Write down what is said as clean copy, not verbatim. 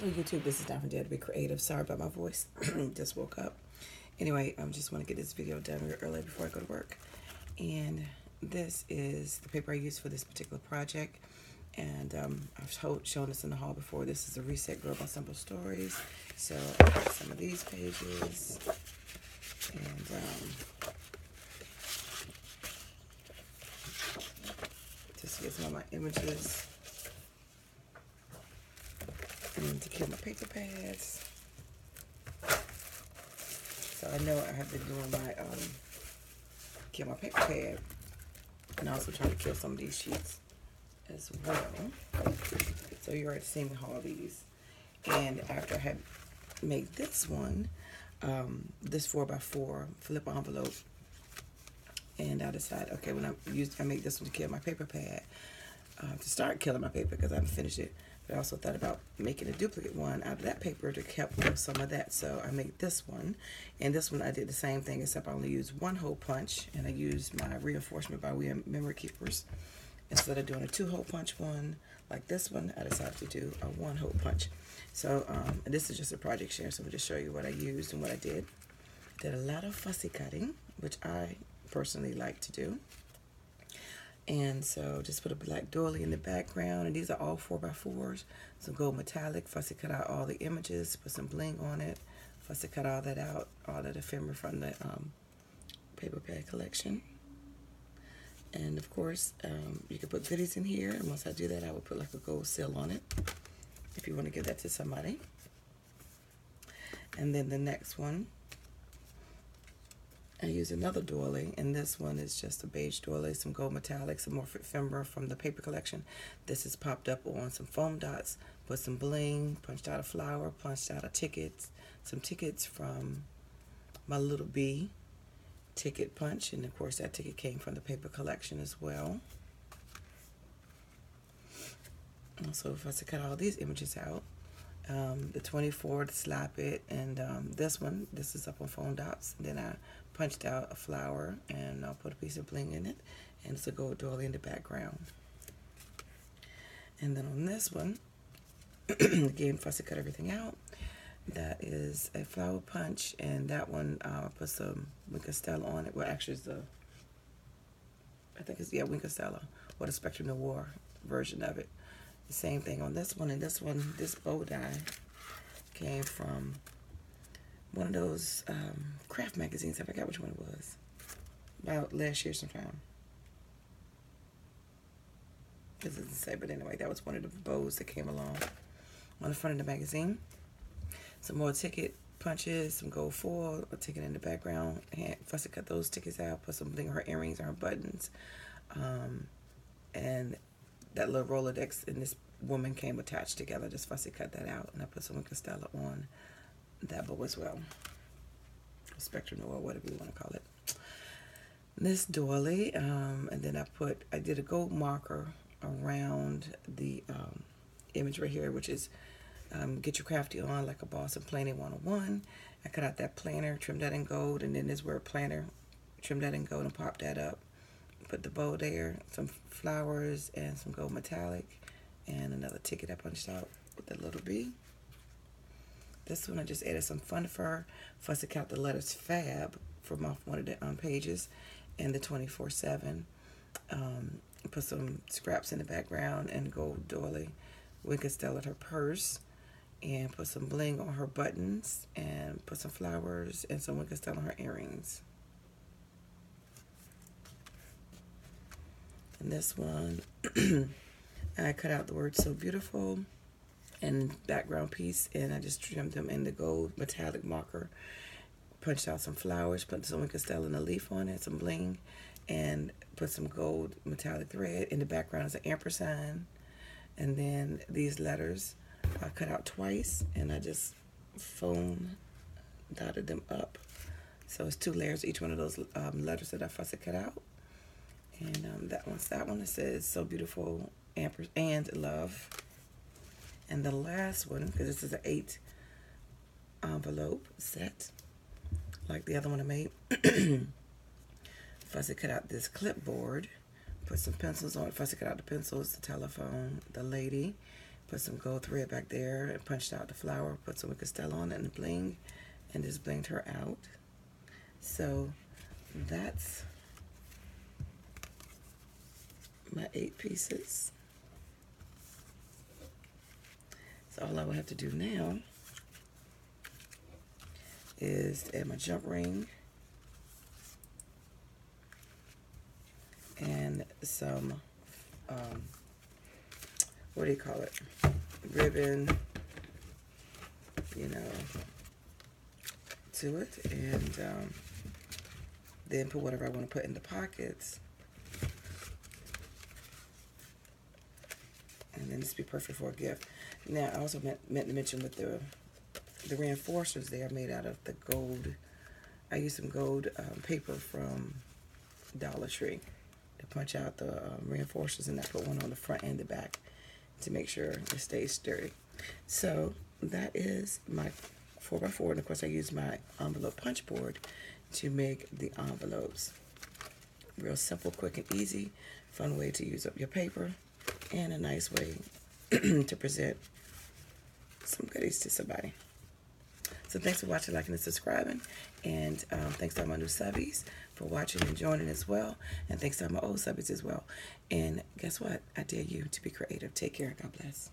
Hello YouTube, this is Don from DaretoBeCreative. Sorry about my voice, just woke up. Anyway, I just want to get this video done real early before I go to work. And this is the paper I used for this particular project. And I've shown this in the haul before. This is a Reset Girl by Simple Stories. So I got some of these pages. And just to get some of my images. And to kill my paper pads. So I know I have been doing my kill my paper pad, and also trying to kill some of these sheets as well. So you already seen me haul these. And after I had made this one, this 4x4 flip envelope, and I decided, okay, when I make this one to kill my paper pad, to start killing my paper because I haven't finished it. But I also thought about making a duplicate one out of that paper to help with some of that. So I made this one. And this one I did the same thing, except I only used one hole punch. And I used my reinforcement by way of memory keepers. Instead of doing a 2-hole punch one like this one, I decided to do a 1-hole punch. So and this is just a project share. So I'm going to just show you what I used and what I did. Did a lot of fussy cutting, which I personally like to do. And so just put a black doily in the background, and these are all 4x4s. Some gold metallic, fussy cut out all the images, put some bling on it, fussy cut all that out, all that ephemera from the paper pad collection. And of course, you can put goodies in here, and once I do that, I would put like a gold seal on it, if you want to give that to somebody. And then the next one, I use another doily, and this one is just a beige doily, some gold metallic, some more ephemera from the paper collection. This is popped up on some foam dots, put some bling, punched out a flower, punched out a ticket, some tickets from my little bee ticket punch, and of course that ticket came from the paper collection as well. Also, if I was to cut all these images out, the 24 to slap it, and this is up on foam dots. And then I punched out a flower, and I'll put a piece of bling in it, and it's a gold doily in the background. And then on this one, again, fussy cut everything out. That is a flower punch, and that one put some Winkostella on it. Well, actually, it's I think it's Winkostella, or the Spectrum Noir version of it. The same thing on this one, and this bow die came from one of those craft magazines. I forgot which one it was. About last year sometime. This doesn't say, but anyway, that was one of the bows that came along on the front of the magazine. Some more ticket punches, some gold foil, a ticket in the background. Fussy cut those tickets out, put some bling on her earrings and her buttons. And that little Rolodex and this woman came attached together. Just fussy cut that out, and I put some Winkostella on that bow as well. Spectrum or whatever you want to call it. This doily, and then I did a gold marker around the image right here, which is get your crafty on like a boss in Planning 101. I cut out that planner, trimmed that in gold, and then this word planner, trimmed that in gold and popped that up. Put the bow there, some flowers, and some gold metallic, and another ticket I punched out with the little bee. This one I just added some fun fur, fussy cut the letters Fab from off one of the pages, and the 24/7. Put some scraps in the background and gold doily. Winkostella at her purse, and put some bling on her buttons, and put some flowers and some Winkostella on her earrings. And this one, I cut out the word "so beautiful" and background piece, and I just trimmed them in the gold metallic marker. Punched out some flowers, put some Winkostella and a leaf on it, some bling, and put some gold metallic thread. In the background is an ampersand. And then these letters I cut out twice, and I just foam dotted them up. So it's 2 layers, each one of those letters that I fussy cut out. And that one it says "so beautiful" and love. And the last one, because this is an 8 envelope set, like the other one I made, fussy cut out this clipboard, put some pencils on it. Fussy cut out the pencils, the telephone, the lady, Put some gold thread back there and punched out the flower. Put some wicked stella on it and bling, and just blinged her out. So that's my 8 pieces. So all I will have to do now is add my jump ring and some, what do you call it? Ribbon, you know, to it, and then put whatever I want to put in the pockets. And then this will be perfect for a gift. Now, I also meant to mention with the reinforcers, they are made out of the gold. I used some gold paper from Dollar Tree to punch out the reinforcers, and I put one on the front and the back to make sure it stays sturdy. So that is my 4x4, and of course I use my envelope punch board to make the envelopes. Real simple, quick and easy, fun way to use up your paper, and a nice way to present some goodies to somebody. So thanks for watching, liking, and subscribing. And thanks to all my new subbies for watching and joining as well. And thanks to all my old subbies as well. And guess what? I dare you to be creative. Take care. God bless.